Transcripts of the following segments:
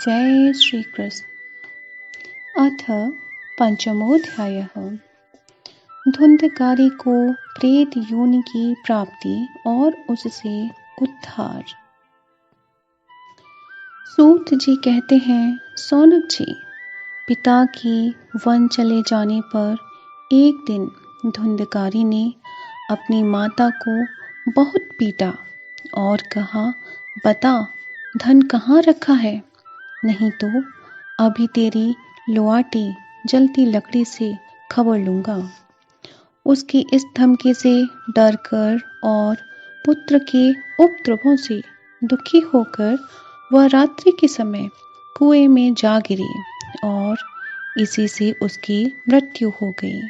जय श्री कृष्ण। अथ पंचमोऽध्यायः। धुंधकारी को प्रेत योनि की प्राप्ति और उससे उद्धार। सूत जी कहते हैं, सौनक जी, पिता की वन चले जाने पर एक दिन धुंधकारी ने अपनी माता को बहुत पीटा और कहा, बता धन कहाँ रखा है, नहीं तो अभी तेरी लोआटी जलती लकड़ी से खबर लूंगा। उसकी इस धमकी से डरकर और पुत्र के उपद्रवों से दुखी होकर वह रात्रि के समय कुएं में जा गिरी और इसी से उसकी मृत्यु हो गई।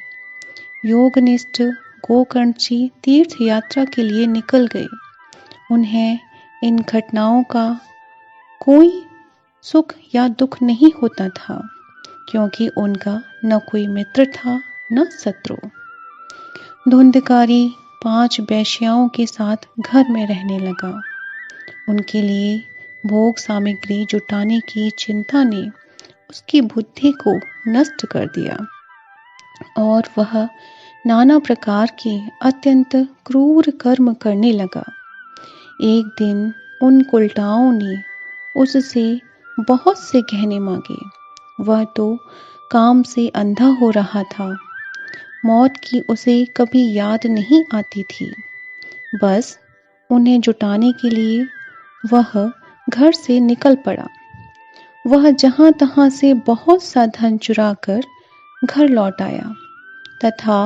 योगनिष्ठ गोकर्ण जी तीर्थ यात्रा के लिए निकल गए। उन्हें इन घटनाओं का कोई सुख या दुख नहीं होता था, क्योंकि उनका न कोई मित्र था न शत्रु। धुंधकारी 5 वेश्याओं के साथ घर में रहने लगा। उनके लिए भोग सामग्री जुटाने की चिंता ने उसकी बुद्धि को नष्ट कर दिया और वह नाना प्रकार के अत्यंत क्रूर कर्म करने लगा। एक दिन उन उल्टाओं ने उससे बहुत से गहने मांगे। वह तो काम से अंधा हो रहा था। मौत की उसे कभी याद नहीं आती थी। बस उन्हें जुटाने के लिए वह घर से निकल पड़ा। वह जहां तहां से बहुत सा धन चुराकर घर लौट आया तथा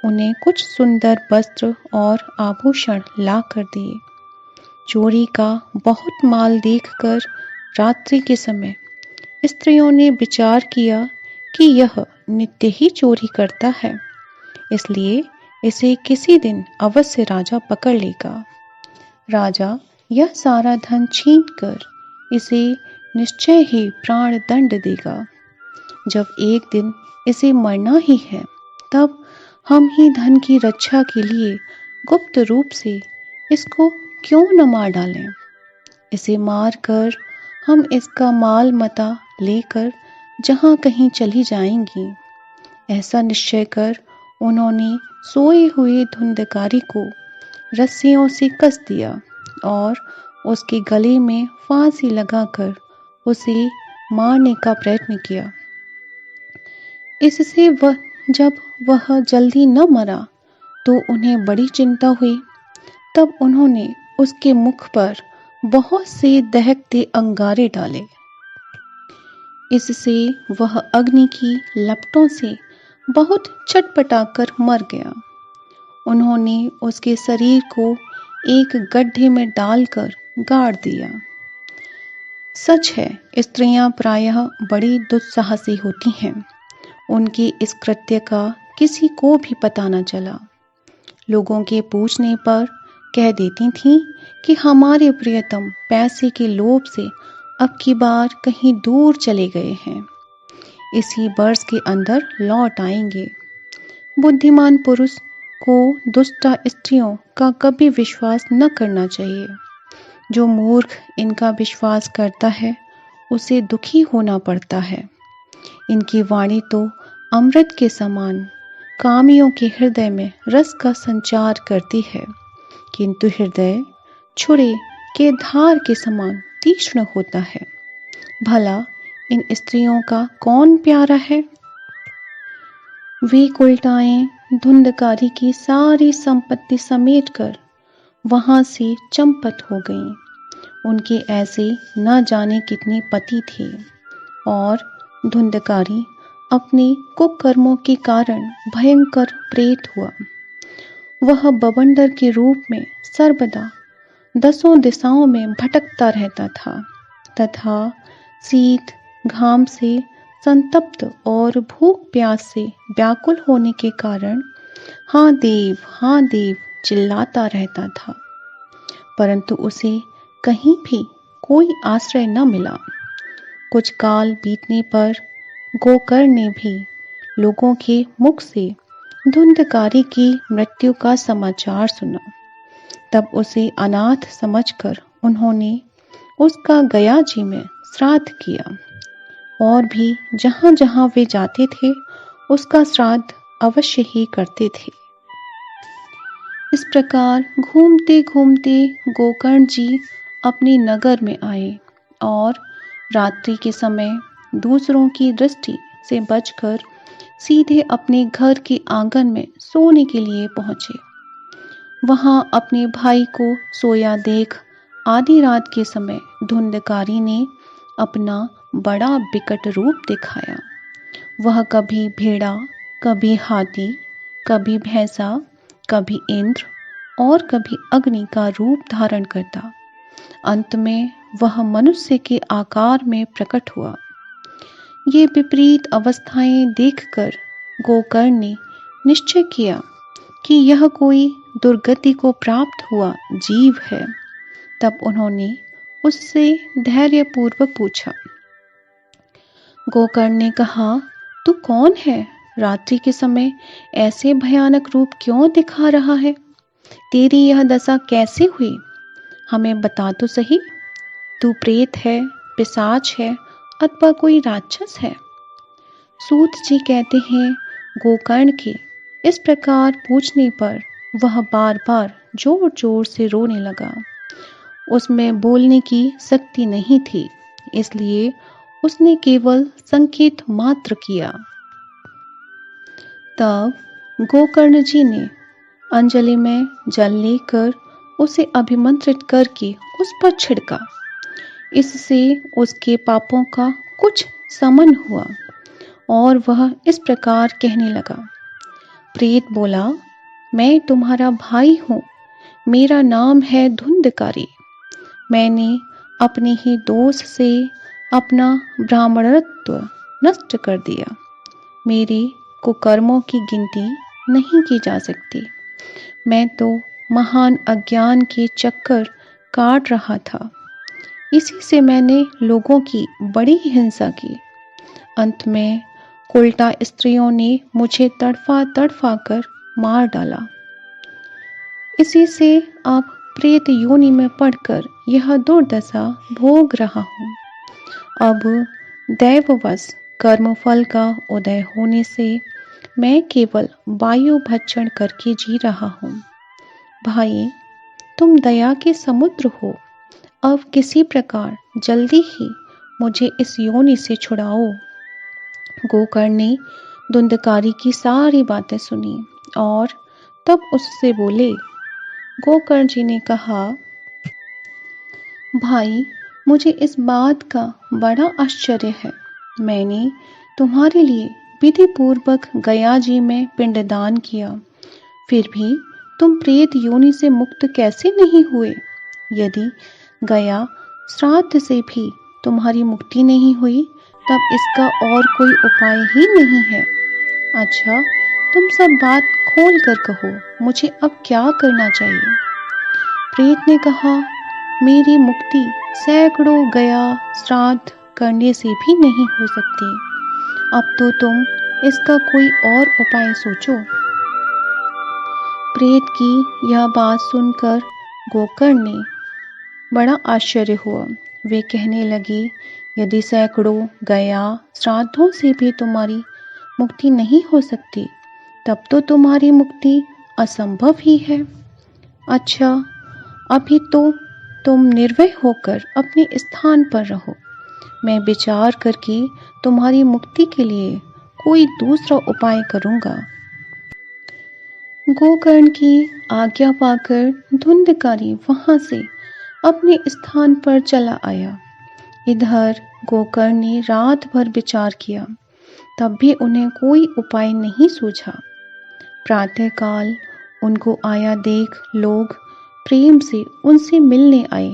उन्हें कुछ सुंदर वस्त्र और आभूषण ला कर दिए। चोरी का बहुत माल देखकर रात्रि के समय स्त्रियों ने विचार किया कि यह नित्य ही चोरी करता है, इसलिए इसे किसी दिन अवश्य राजा पकड़ लेगा। राजा यह सारा धन छीनकर इसे निश्चय ही प्राण दंड देगा। जब एक दिन इसे मरना ही है, तब हम ही धन की रक्षा के लिए गुप्त रूप से इसको क्यों न मार डालें। इसे मार कर हम इसका माल मता लेकर जहां कहीं चली जाएंगी। ऐसा निश्चय कर उन्होंने सोए हुए धुंधकारी को रस्सियों से कस दिया और उसके गले में फांसी लगाकर उसे मारने का प्रयत्न किया। इससे जब वह जल्दी न मरा तो उन्हें बड़ी चिंता हुई। तब उन्होंने उसके मुख पर बहुत से दहकते अंगारे डाले। इससे वह अग्नि की लपटों से बहुत छटपटाकर मर गया। उन्होंने उसके शरीर को एक गड्ढे में डालकर गाड़ दिया। सच है, स्त्रियां प्रायः बड़ी दुस्साहसी होती हैं। उनके इस कृत्य का किसी को भी पता न चला। लोगों के पूछने पर कह देती थीं कि हमारे प्रियतम पैसे के लोभ से अब की बार कहीं दूर चले गए हैं, इसी वर्ष के अंदर लौट आएंगे। बुद्धिमान पुरुष को दुष्टा स्त्रियों का कभी विश्वास न करना चाहिए। जो मूर्ख इनका विश्वास करता है उसे दुखी होना पड़ता है। इनकी वाणी तो अमृत के समान कामियों के हृदय में रस का संचार करती है, किंतु हृदय छुरे के धार के समान तीक्ष्ण होता है। भला इन स्त्रियों का कौन प्यारा है? वे उल्टाएं धुंधकारी की सारी संपत्ति समेटकर वहां से चंपत हो गईं। उनके ऐसे न जाने कितने पति थे और धुंधकारी अपने कुकर्मों के कारण भयंकर प्रेत हुआ। वह बवंडर के रूप में सर्वदा 10 दिशाओं में भटकता रहता था तथा शीत घाम से संतप्त और भूख प्यास से व्याकुल होने के कारण हाँ देव चिल्लाता रहता था, परंतु उसे कहीं भी कोई आश्रय न मिला। कुछ काल बीतने पर गोकर्ण ने भी लोगों के मुख से धुंधकारी की मृत्यु का समाचार सुना। तब उसे अनाथ समझकर उन्होंने उसका गया जी में श्राद्ध किया और भी जहां जहां वे जाते थे उसका श्राद्ध अवश्य ही करते थे। इस प्रकार घूमते घूमते गोकर्ण जी अपने नगर में आए और रात्रि के समय दूसरों की दृष्टि से बचकर सीधे अपने घर के आंगन में सोने के लिए पहुंचे। वहां अपने भाई को सोया देख आधी रात के समय धुंधकारी ने अपना बड़ा विकट रूप दिखाया। वह कभी भेड़ा, कभी हाथी, कभी भैंसा, कभी इंद्र और कभी अग्नि का रूप धारण करता अंत में वह मनुष्य के आकार में प्रकट हुआ। ये विपरीत अवस्थाएं देखकर गोकर्ण ने निश्चय किया कि यह कोई दुर्गति को प्राप्त हुआ जीव है। तब उन्होंने उससे धैर्यपूर्वक पूछा। गोकर्ण ने कहा, तू कौन है? रात्रि के समय ऐसे भयानक रूप क्यों दिखा रहा है? तेरी यह दशा कैसे हुई? हमें बता तो सही। तू प्रेत है, पिशाच है अथवा कोई राक्षस है? सूत जी कहते हैं, गोकर्ण के इस प्रकार पूछने पर वह बार बार जोर जोर से रोने लगा। उसमें बोलने की शक्ति नहीं थी, इसलिए उसने केवल संकेत मात्र किया। तब गोकर्ण जी ने अंजलि में जल लेकर उसे अभिमंत्रित करके उस पर छिड़का। इससे उसके पापों का कुछ शमन हुआ और वह इस प्रकार कहने लगा। प्रेत बोला, मैं तुम्हारा भाई हूँ, मेरा नाम है धुंधकारी। मैंने अपने ही दोष से अपना ब्राह्मणत्व नष्ट कर दिया। मेरे कुकर्मों की गिनती नहीं की जा सकती। मैं तो महान अज्ञान के चक्कर काट रहा था। इसी से मैंने लोगों की बड़ी हिंसा की। अंत में उल्टा स्त्रियों ने मुझे तड़फा तड़फा कर मार डाला। इसी से अब प्रेत योनि में पड़कर यह दुर्दशा भोग रहा हूँ। अब दैववश कर्मफल का उदय होने से मैं केवल वायु भक्षण करके जी रहा हूँ। भाई, तुम दया के समुद्र हो, अब किसी प्रकार जल्दी ही मुझे इस योनि से छुड़ाओ। गोकर्ण ने धुंधकारी की सारी बातें सुनी और तब उससे बोले। गोकर्ण जी ने कहा, भाई, मुझे इस बात का बड़ा आश्चर्य है। मैंने तुम्हारे लिए विधि पूर्वक गया जी में पिंडदान किया, फिर भी तुम प्रेत योनि से मुक्त कैसे नहीं हुए? यदि गया श्राद्ध से भी तुम्हारी मुक्ति नहीं हुई, तब इसका और कोई उपाय ही नहीं है। अच्छा, तुम सब बात खोल कर कहो, मुझे अब क्या करना चाहिए? प्रेत ने कहा, मेरी मुक्ति सैकड़ों गया श्राद्ध करने से भी नहीं हो सकती। अब तो तुम इसका कोई और उपाय सोचो। प्रेत की यह बात सुनकर गोकर्ण ने बड़ा आश्चर्य हुआ। वे कहने लगे, यदि सैकड़ों गया श्राद्धों से भी तुम्हारी मुक्ति नहीं हो सकती, तब तो तुम्हारी मुक्ति असंभव ही है। अच्छा, अभी तो तुम निर्भय होकर अपने स्थान पर रहो। मैं विचार करके तुम्हारी मुक्ति के लिए कोई दूसरा उपाय करूंगा। गोकर्ण की आज्ञा पाकर धुंधकारी वहां से अपने स्थान पर चला आया। इधर गोकर्ण ने रात भर विचार किया, तब भी उन्हें कोई उपाय नहीं सूझा। प्रातःकाल उनको आया देख लोग प्रेम से उनसे मिलने आए।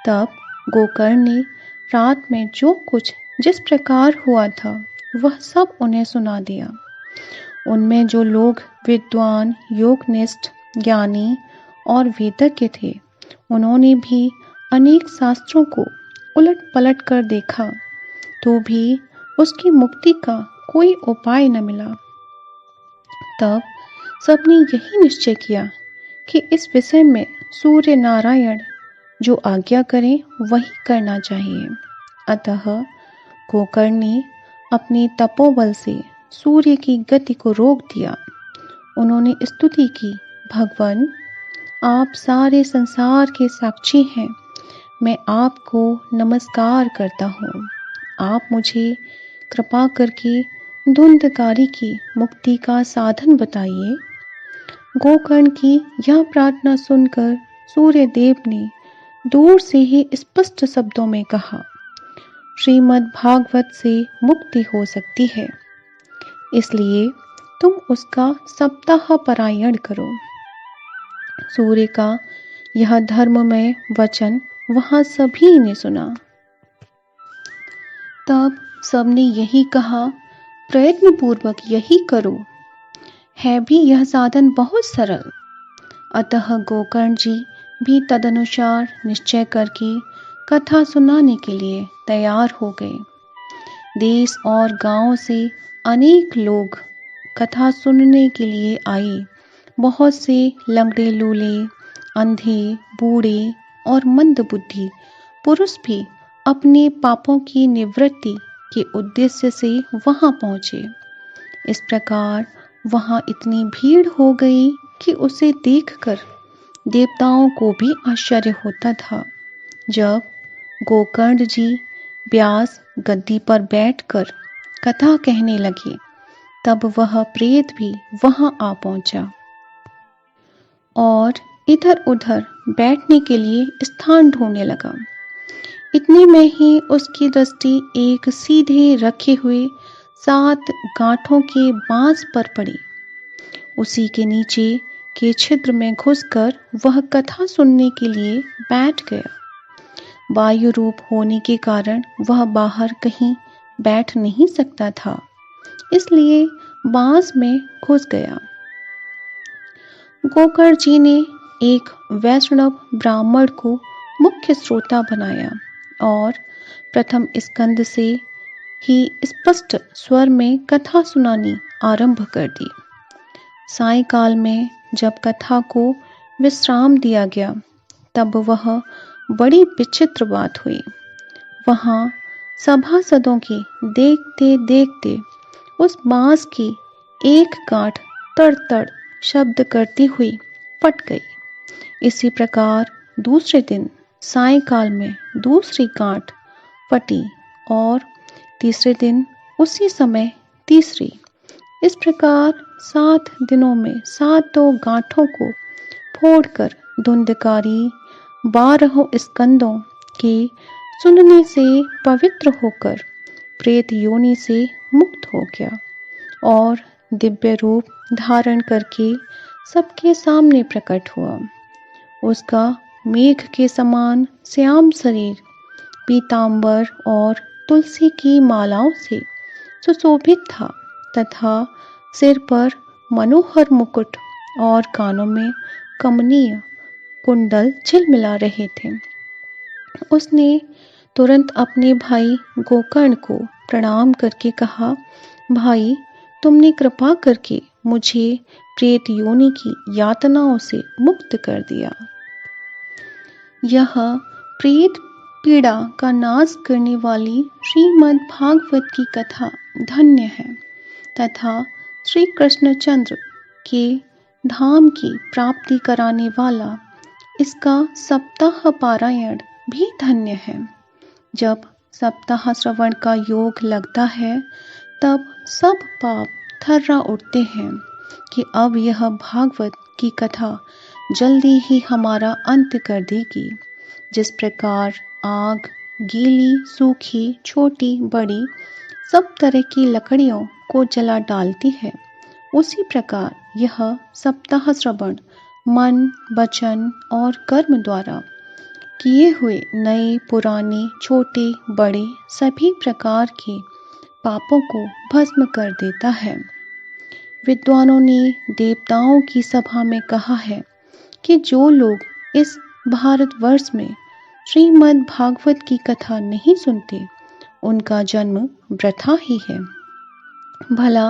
तब गोकर्ण ने रात में जो कुछ जिस प्रकार हुआ था वह सब उन्हें सुना दिया। उनमें जो लोग विद्वान, योगनिष्ठ, ज्ञानी और वेदज्ञ थे, उन्होंने भी अनेक शास्त्रों को उलट पलट कर देखा, तो भी उसकी मुक्ति का कोई उपाय न मिला। तब सबने यही निश्चय किया कि इस विषय में सूर्य नारायण जो आज्ञा करें वही करना चाहिए। अतः गोकर्ण ने अपने तपोबल से सूर्य की गति को रोक दिया। उन्होंने स्तुति की, भगवान आप सारे संसार के साक्षी हैं, मैं आपको नमस्कार करता हूँ। आप मुझे कृपा करके धुंधकारी की मुक्ति का साधन बताइए। गोकर्ण की यह प्रार्थना सुनकर सूर्य देव ने दूर से ही स्पष्ट शब्दों में कहा, श्रीमद् भागवत से मुक्ति हो सकती है, इसलिए तुम उसका सप्ताह पारायण करो। सूर्य का यह धर्ममय वचन वहां सभी ने सुना। तब सबने यही कहा, प्रयत्न पूर्वक यही करो, है भी यह साधन बहुत सरल। अतः गोकर्ण जी भी तदनुसार निश्चय करके कथा सुनाने के लिए तैयार हो गए। देश और गांव से अनेक लोग कथा सुनने के लिए आए। बहुत से लंगड़े लूले, अंधे, बूढ़े और मंदबुद्धि पुरुष भी अपने पापों की निवृत्ति के उद्देश्य से वहां पहुंचे। इस प्रकार वहां इतनी भीड़ हो गई कि उसे देखकर देवताओं को भी आश्चर्य होता था। जब गोकर्ण जी व्यास गद्दी पर बैठकर कथा कहने लगे, तब वह प्रेत भी वहां आ पहुंचा और इधर उधर बैठने के लिए स्थान ढूंढने लगा। इतने में ही उसकी दृष्टि एक सीधे रखे हुए 7 गांठों के बांस पर पड़ी। उसी के नीचे के छिद्र में घुसकर वह कथा सुनने के लिए बैठ गया। वायु रूप होने के कारण वह बाहर कहीं बैठ नहीं सकता था, इसलिए बांस में घुस गया। गोकर्ण जी ने एक वैष्णव ब्राह्मण को मुख्य श्रोता बनाया और प्रथम स्कंद से ही स्पष्ट स्वर में कथा सुनानी आरंभ कर दी। सायंकाल में जब कथा को विश्राम दिया गया, तब वह बड़ी विचित्र बात हुई। वहां सभासदों की देखते देखते उस बांस की एक गांठ तड़ तड़ शब्द करती हुई फट गई। इसी प्रकार दूसरे दिन सायंकाल में दूसरी गांठ फटी और तीसरे दिन उसी समय तीसरी। इस प्रकार 7 दिनों में 7 गांठों को फोड़कर धुंधकारी 12 स्कंदों के सुनने से पवित्र होकर प्रेत योनि से मुक्त हो गया और दिव्य रूप धारण करके सबके सामने प्रकट हुआ। उसका मेघ के समान श्याम शरीर पीतांबर और तुलसी की मालाओं से सुशोभित था तथा सिर पर मनोहर मुकुट और कानों में कमनीय कुंडल झिलमिला रहे थे। उसने तुरंत अपने भाई गोकर्ण को प्रणाम करके कहा, भाई तुमने कृपा करके मुझे प्रेत योनि की यातनाओं से मुक्त कर दिया। यह प्रेत पीड़ा का नाश करने वाली श्रीमद् भागवत की कथा धन्य है तथा श्री कृष्णचंद्र के धाम की प्राप्ति कराने वाला इसका सप्ताह पारायण भी धन्य है। जब सप्ताह श्रवण का योग लगता है, तब सब पाप थर्रा उठते हैं कि अब यह भागवत की कथा जल्दी ही हमारा अंत कर देगी। जिस प्रकार आग गीली, सूखी, छोटी, बड़ी सब तरह की लकड़ियों को जला डालती है, उसी प्रकार यह सप्ताह श्रवण मन, वचन और कर्म द्वारा किए हुए नए, पुराने, छोटे, बड़े सभी प्रकार के पापों को भस्म कर देता है। विद्वानों ने देवताओं की सभा में कहा है कि जो लोग इस भारतवर्ष में श्रीमद् भागवत की कथा नहीं सुनते, उनका जन्म वृथा ही है। भला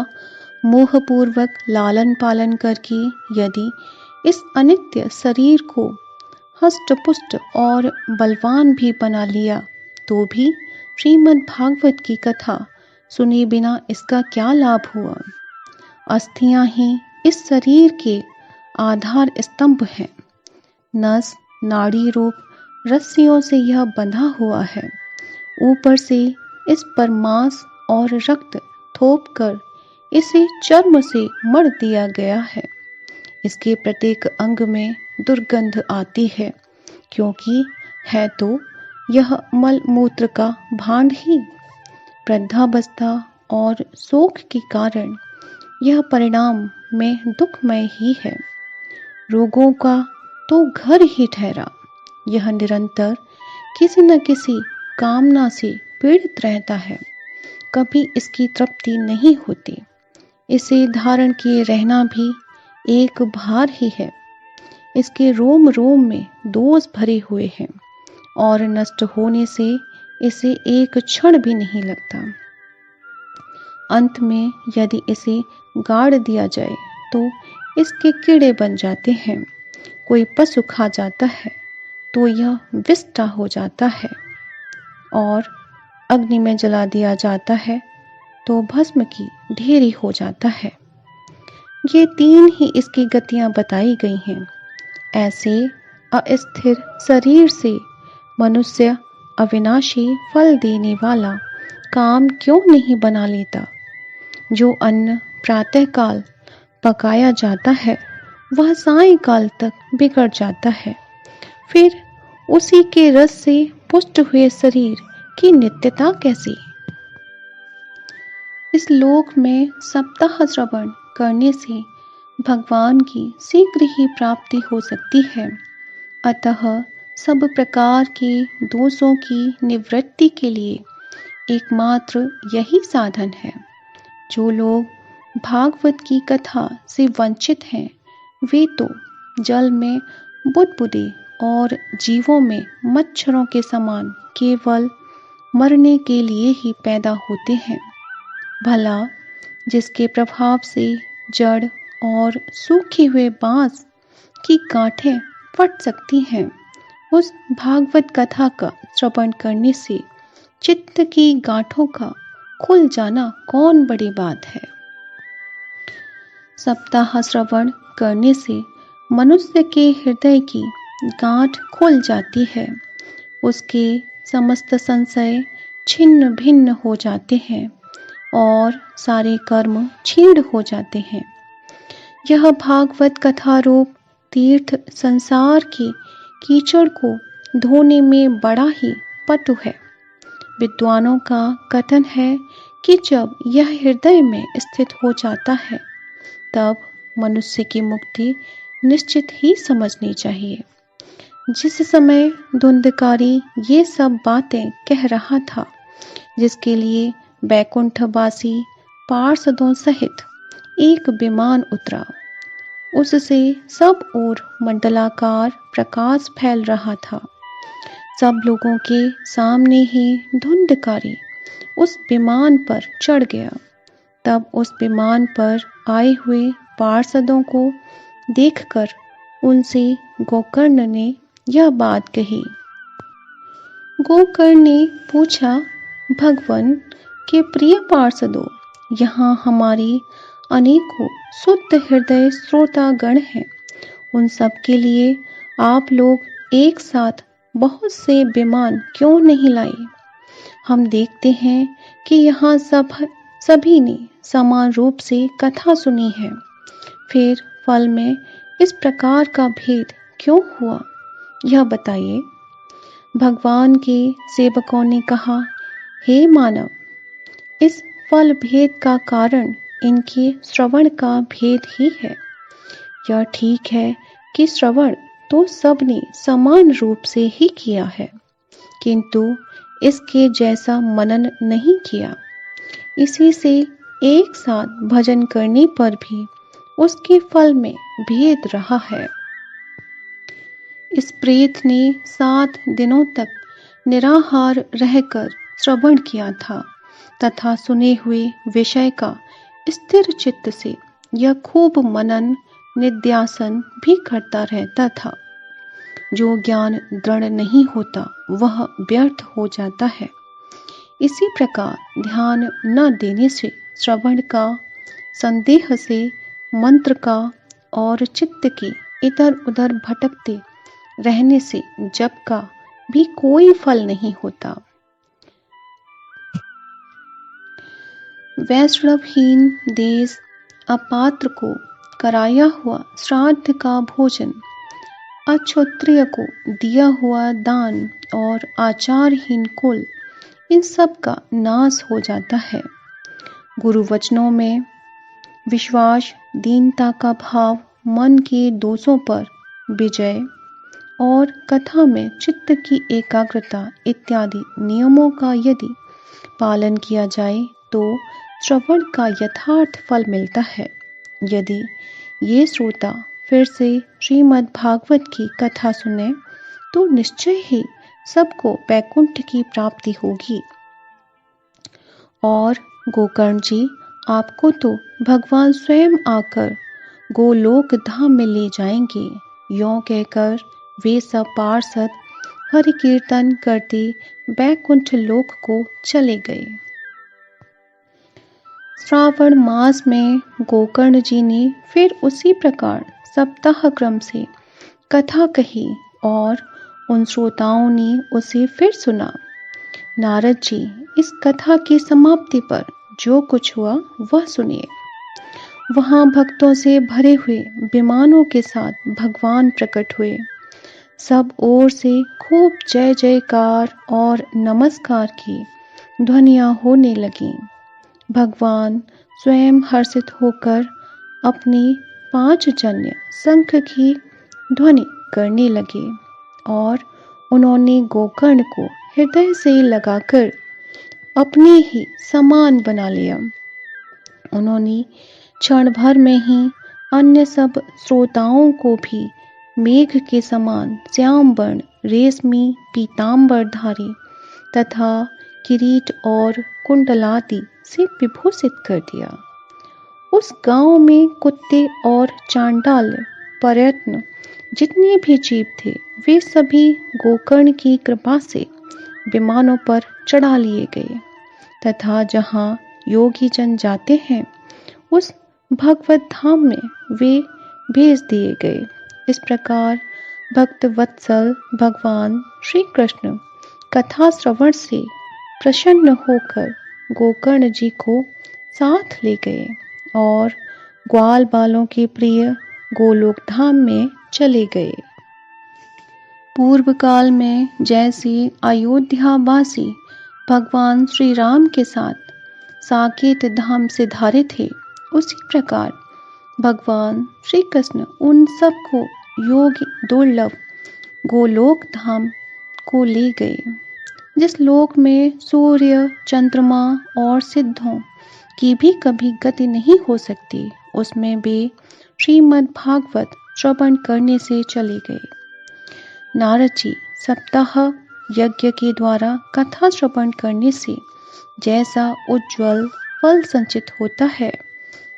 मोहपूर्वक लालन पालन करके यदि इस अनित्य शरीर को हष्ट पुष्ट और बलवान भी बना लिया, तो भी श्रीमद् भागवत की कथा सुने बिना इसका क्या लाभ हुआ। अस्थियां ही इस शरीर के आधार स्तंभ हैं। नस नाड़ी रूप रस्सियों से यह बंधा हुआ है। ऊपर से इस पर मांस और रक्त थोप कर इसे चर्म से मढ़ दिया गया है। इसके प्रत्येक अंग में दुर्गंध आती है, क्योंकि है तो यह मल मूत्र का भांड ही। वृद्धावस्था और शोक के कारण यह परिणाम में दुखमय ही है। रोगों का तो घर ही ठहरा। यह निरंतर किसी न किसी कामना से पीड़ित रहता है। कभी इसकी तृप्ति नहीं होती। इसे धारण किए रहना भी एक भार ही है। इसके रोम रोम में दोष भरे हुए हैं और नष्ट होने से इसे एक क्षण भी नहीं लगता। अंत में यदि इसे गाड़ दिया जाए तो इसके कीड़े बन जाते हैं। कोई पशु खा जाता है तो यह विष्टा हो जाता है, और अग्नि में जला दिया जाता है तो भस्म की ढेरी हो जाता है। ये तीन ही इसकी गतियां बताई गई हैं। ऐसे अस्थिर शरीर से मनुष्य अविनाशी फल देने वाला काम क्यों नहीं बना लेता। जो अन्न प्रातःकाल पकाया जाता है वह सायंकाल तक बिगड़ जाता है। फिर उसी के रस से पुष्ट हुए शरीर की नित्यता कैसी। इस लोक में सप्ताह श्रवण करने से भगवान की शीघ्र ही प्राप्ति हो सकती है। अतः सब प्रकार के दोषों की निवृत्ति के लिए एकमात्र यही साधन है। जो लोग भागवत की कथा से वंचित हैं, वे तो जल में बुदबुदे और जीवों में मच्छरों के समान केवल मरने के लिए ही पैदा होते हैं। भला जिसके प्रभाव से जड़ और सूखे हुए बांस की गांठें फट सकती हैं, उस भागवत कथा का श्रवण करने से चित्त की गांठों का खुल जाना कौन बड़ी बात है। सप्ताह श्रवण करने से मनुष्य के हृदय की गांठ खुल जाती है। उसके समस्त संशय छिन्न भिन्न हो जाते हैं और सारे कर्म क्षीण हो जाते हैं। यह भागवत कथा रूप तीर्थ संसार के कीचड़ को धोने में बड़ा ही पटु है। विद्वानों का कथन है कि जब यह हृदय में स्थित हो जाता है तब मनुष्य की मुक्ति निश्चित ही समझनी चाहिए। जिस समय धुंधकारी ये सब बातें कह रहा था, जिसके लिए बैकुंठवासी पार्षदों सहित एक विमान उतरा, उससे सब ओर मंडलाकार प्रकाश फैल रहा था। सब लोगों के सामने ही धुंधकारी उस विमान पर चढ़ गया। तब उस विमान पर आए हुए पार्षदों को देखकर उनसे गोकर्ण ने यह बात कही। गोकर्ण ने पूछा, भगवान के प्रिय पार्षदों, यहाँ हमारी अनेकों शुद्ध हृदय श्रोतागण हैं। उन सब के लिए आप लोग एक साथ बहुत से विमान क्यों नहीं लाए। हम देखते हैं कि यहाँ सभी ने समान रूप से कथा सुनी है। फिर फल में इस प्रकार का भेद क्यों हुआ, यह बताइए। भगवान के सेवकों ने कहा, हे मानव, इस फल भेद का कारण इनके श्रवण का भेद ही है। यह ठीक है कि श्रवण तो सबने समान रूप से ही किया है, किंतु इसके जैसा मनन नहीं किया। इसी से एक साथ भजन करने पर भी उसके फल में भेद रहा है। इस प्रेत ने 7 दिनों तक निराहार रहकर श्रवण किया था तथा सुने हुए विषय का स्थिर चित्त से यह खूब मनन निध्यासन भी करता रहता था। जो ज्ञान दृढ़ नहीं होता वह व्यर्थ हो जाता है। इसी प्रकार ध्यान न देने से, श्रवण का, संदेह से, मंत्र का और चित्त की इधर उधर भटकते रहने से जप का भी कोई फल नहीं होता। वैष्णवहीन देश अपात्र को कराया हुआ श्राद्ध का भोजन, अक्षत्रिय को दिया हुआ दान और आचारहीन कुल, इन सब का नाश हो जाता है। गुरु वचनों में विश्वास, दीनता का भाव, मन के दोषों पर विजय और कथा में चित्त की एकाग्रता इत्यादि नियमों का यदि पालन किया जाए तो श्रवण का यथार्थ फल मिलता है। यदि ये श्रोता फिर से श्रीमद् भागवत की कथा सुने तो निश्चय ही सबको वैकुंठ की प्राप्ति होगी। और गोकर्ण जी, आपको तो भगवान स्वयं आकर गोलोक धाम में ले जाएंगे। यों कहकर वे सब पार्षद हरि कीर्तन करते वैकुंठ लोक को चले गए। श्रावण मास में गोकर्ण जी ने फिर उसी प्रकार सप्ताह क्रम से कथा कही और उन श्रोताओं ने उसे फिर सुना। नारद जी, इस कथा की समाप्ति पर जो कुछ हुआ वह सुनिए। वहां भक्तों से भरे हुए विमानों के साथ भगवान प्रकट हुए। सब ओर से खूब जय जयकार और नमस्कार की ध्वनियां होने लगीं। भगवान स्वयं हर्षित होकर अपनी 5 जन्य शंख की ध्वनि करने लगे और उन्होंने गोकर्ण को हृदय से लगाकर अपने ही समान बना लिया। उन्होंने क्षण भर में ही अन्य सब श्रोताओं को भी मेघ के समान श्याम वर्ण, रेशमी पीतांबरधारी तथा किरीट और कुंडलादि से विभूषित कर दिया। उस गांव में कुत्ते और चांडाल पर्यटन जितने भी जीव थे, वे सभी गोकर्ण की कृपा से विमानों पर चढ़ा लिए गए तथा जहां योगी जन जाते हैं उस भगवत धाम में वे भेज दिए गए। इस प्रकार भक्त वत्सल भगवान श्री कृष्ण कथा श्रवण से प्रसन्न होकर गोकर्ण जी को साथ ले गए और ग्वाल बालों के प्रिय गोलोक धाम में चले गए। पूर्व काल में जैसे अयोध्यावासी भगवान श्री राम के साथ साकेत धाम से धारे थे, उसी प्रकार भगवान श्री कृष्ण उन सबको योग दुर्लभ गोलोक धाम को ले गए, जिस लोक में सूर्य, चंद्रमा और सिद्धों की भी कभी गति नहीं हो सकती, उसमें वे श्रीमद् भागवत श्रवण करने से चले गए। नारद जी, सप्ताह यज्ञ के द्वारा कथा श्रवण करने से जैसा उज्जवल फल संचित होता है,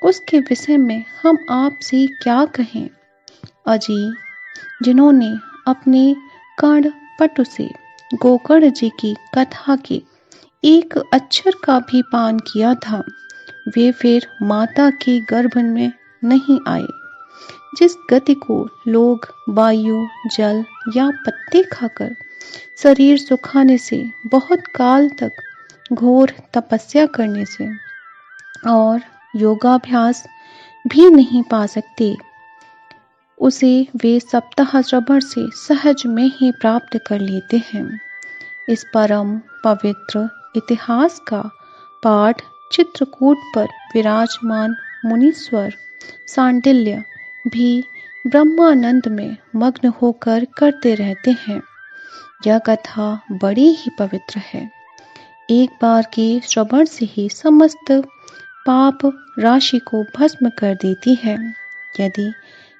उसके विषय में हम आपसे क्या कहें। अजी, जिन्होंने अपने कर्ण पटु से गोकर्ण जी की कथा के एक अक्षर का भी पान किया था, वे फिर माता के गर्भ में नहीं आए। जिस गति को लोग वायु, जल या पत्ते खाकर शरीर सुखाने से, बहुत काल तक घोर तपस्या करने से और योगाभ्यास भी नहीं पा सकते, उसे वे सप्ताह श्रवण से सहज में ही प्राप्त कर लेते हैं। इस परम पवित्र इतिहास का पाठ चित्रकूट पर विराजमान मुनीश्वर सांडिल्य भी ब्रह्मानंद में मग्न होकर करते रहते हैं। यह कथा बड़ी ही पवित्र है। एक बार के श्रवण से ही समस्त पाप राशि को भस्म कर देती है। यदि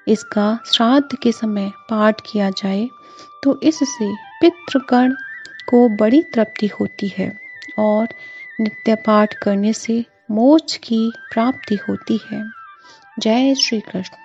इसका श्राद्ध के समय पाठ किया जाए तो इससे पितृगण को बड़ी तृप्ति होती है और नित्य पाठ करने से मोक्ष की प्राप्ति होती है। जय श्री कृष्ण।